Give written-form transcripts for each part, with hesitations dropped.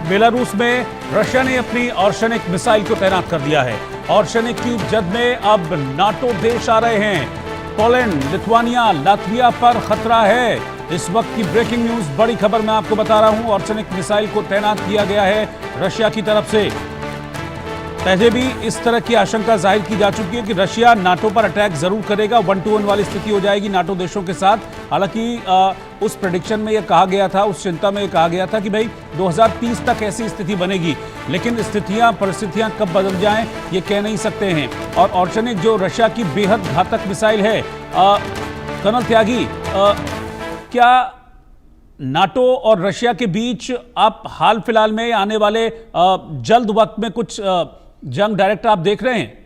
Belarus में Russia ने अपनी ऑर्शनिक मिसाइल को तैनात कर दिया है। ऑर्शनिक की जद में अब नाटो देश आ रहे हैं। पोलैंड, लिथुआनिया, लातविया पर खतरा है। इस वक्त की ब्रेकिंग न्यूज, बड़ी खबर मैं आपको बता रहा हूं। ऑर्शनिक मिसाइल को तैनात किया गया है रशिया की तरफ से। पहले भी इस तरह की आशंका जाहिर की जा चुकी है कि रशिया नाटो पर अटैक जरूर करेगा, 1-to-1 वाली स्थिति हो जाएगी नाटो देशों के साथ। हालांकि उस प्रेडिक्शन में यह कहा गया था, उस चिंता में यह कहा गया था कि भाई 2030 तक ऐसी स्थिति बनेगी, लेकिन परिस्थितियां कब बदल जाएं ये कह नहीं सकते हैं। और ऑर्शनिक जो रशिया की बेहद घातक मिसाइल है, कर्नल त्यागी, क्या नाटो और रशिया के बीच आप हाल फिलहाल में आने वाले जल्द वक्त में कुछ जंग डायरेक्ट आप देख रहे हैं?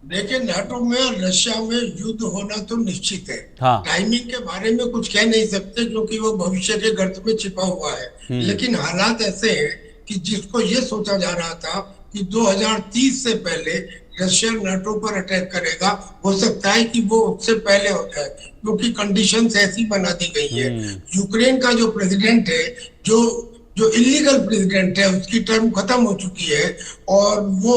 देखिए, नाटो में और रशिया में युद्ध होना तो निश्चित है। हाँ। टाइमिंग के बारे में कुछ कह नहीं सकते क्योंकि वो भविष्य के गर्त में छिपा हुआ है। लेकिन हालात ऐसे हैं कि जिसको ये सोचा जा रहा था कि 2030 से पहले रशिया नाटो पर अटैक करेगा, हो सकता है कि वो उससे पहले हो जाए, क्योंकि कंडीशंस ऐसी बना दी गई है। यूक्रेन का जो प्रेसिडेंट है, जो इलीगल प्रेसिडेंट है, उसकी टर्म खत्म हो चुकी है और वो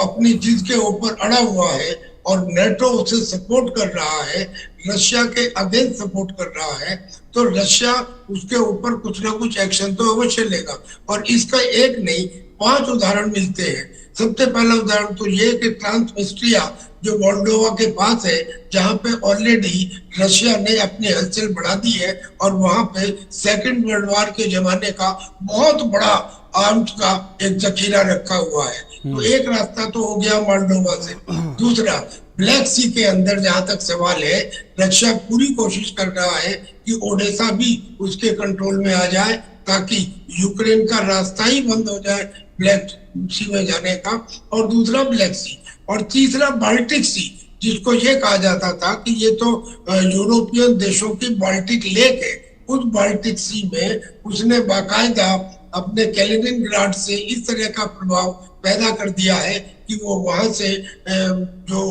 अपनी चीज के ऊपर अड़ा हुआ है और नेटो उसे सपोर्ट कर रहा है, रशिया के अगेंस्ट सपोर्ट कर रहा है। तो रशिया उसके ऊपर कुछ ना कुछ एक्शन तो अवश्य लेगा। और इसका एक नहीं, 5 उदाहरण मिलते हैं। सबसे पहला उदाहरण तो ये कि ट्रांसनिस्ट्रिया जो मोल्डोवा के पास है, जहां पे ऑलरेडी रशिया ने अपनी हलचल बढ़ा दी है और वहां पे सेकंड वर्ल्ड वॉर के जमाने का बहुत बड़ा आर्म्स का एक जखीरा रखा हुआ है। तो एक रास्ता तो हो गया मोल्डोवा से। दूसरा, ब्लैक सी के अंदर जहां तक सवाल है, रशिया पूरी कोशिश कर रहा है कि ओडेसा भी उसके कंट्रोल में आ जाए, ताकि यूक्रेन का रास्ता ही बंद हो जाए ब्लैक सी में जाने का। और दूसरा ब्लैक सी, और तीसरा बाल्टिक सी, जिसको ये कहा जाता था कि ये तो यूरोपियन देशों की बाल्टिक लेक है। उस बाल्टिक सी में उसने बाकायदा अपने कैलिनिनग्राड से इस तरह का प्रभाव पैदा कर दिया है कि वो वहां से जो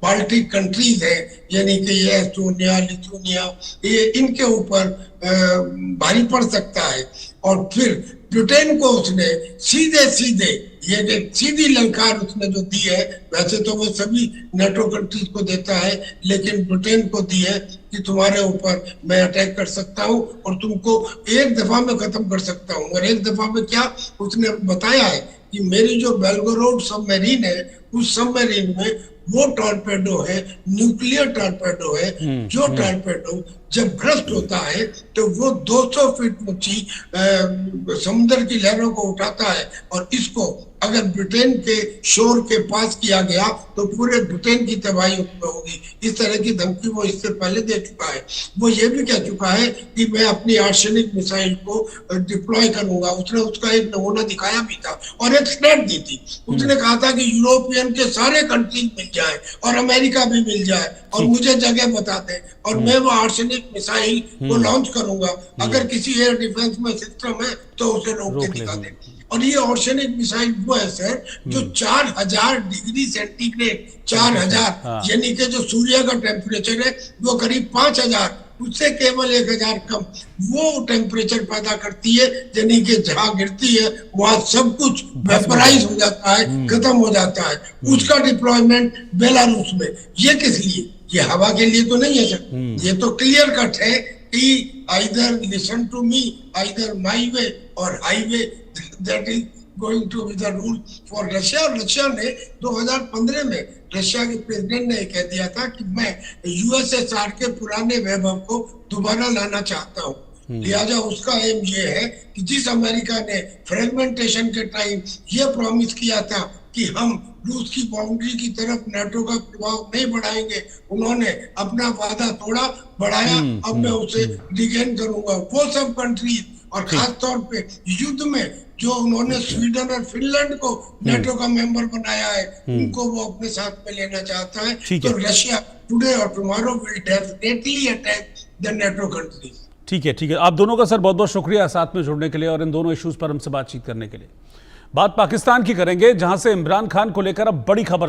बाल्टिक कंट्रीज है, यानी कि ये एस्टोनिया, लिथुआनिया, ये इनके ऊपर भारी पड़ सकता है। और फिर ब्रिटेन को उसने सीधे ये सीधी ललकार उसने जो दी है, वैसे तो वो सभी नेटो कंट्रीज को देता है, लेकिन ब्रिटेन को दी है कि तुम्हारे ऊपर मैं अटैक कर सकता हूँ और तुमको एक दफा में खत्म कर सकता हूँ। और एक दफा में क्या उसने बताया है कि मेरी जो बेल्गोरोड सबमरीन है, उस सबमरीन में वो टॉर्पेडो है, न्यूक्लियर टॉर्पेडो है, जो टॉर्पेडो जब भ्रष्ट होता है तो वो 200 फीट ऊंची समुद्र की लहरों को उठाता है। और इसको अगर ब्रिटेन के शोर के पास किया गया तो पूरे ब्रिटेन की तबाही उसमें होगी। इस तरह की धमकी वो इससे पहले दे चुका है। वो ये भी कह चुका है कि मैं अपनी आर्सेनिक मिसाइल को डिप्लॉय करूंगा। उसने उसका एक नमूना दिखाया भी था और एक थ्रेट दी थी। उसने कहा था कि यूरोपियन के सारे कंट्रीज मिल जाए और अमेरिका भी मिल जाए और मुझे जगह बता दे और मैं वो आर्सेनिक मिसाइल को लॉन्च करूंगा। अगर किसी एयर डिफेंस में सिस्टम है तो उसे रोक के दिखा दे। और ये ऑर्शनिक मिसाइल वो है सर, जो 4000 डिग्री सेंटीग्रेड, 4000 यानी कि जो सूर्य का टेम्परेचर है वो करीब 5000, उससे केवल 1000 कम वो टेम्परेचर पैदा करती है। यानी कि जहां गिरती है वहां सब कुछ वेपराइज हो जाता है, खत्म हो जाता है। उसका डिप्लॉयमेंट बेलारूस में, ये किस लिए? ये हवा के लिए तो नहीं है सर। ये तो क्लियर कट है कि either listen to me, either my way or highway, that is going to be the rule for Russia। और रशिया ने 2015 में रशिया के प्रेसिडेंट ने कह दिया था कि मैं यूएसएसआर के पुराने वैभव को दोबारा लाना चाहता हूँ। लिहाजा उसका एम ये है कि जिस अमेरिका ने फ्रेगमेंटेशन के टाइम ये प्रॉमिस किया था कि हम रूस की बाउंड्री की तरफ नाटो का प्रभाव नहीं बढ़ाएंगे, उन्होंने अपना वादा थोड़ा बढ़ाया। अब मैं उसे डिगेन करूंगा। वो सब कंट्रीज और खास तौर पे युद्ध में जो उन्होंने स्वीडन और फिनलैंड को नाटो का मेंबर बनाया है, उनको वो अपने साथ में लेना चाहता है। तो रशिया टुडे और tomorrow will definitely attack the NATO countries. ठीक है। आप दोनों का सर बहुत बहुत शुक्रिया साथ में जुड़ने के लिए और इन दोनों इश्यूज पर हमसे बातचीत करने के लिए। बात पाकिस्तान की करेंगे, जहां से इमरान खान को लेकर अब बड़ी खबर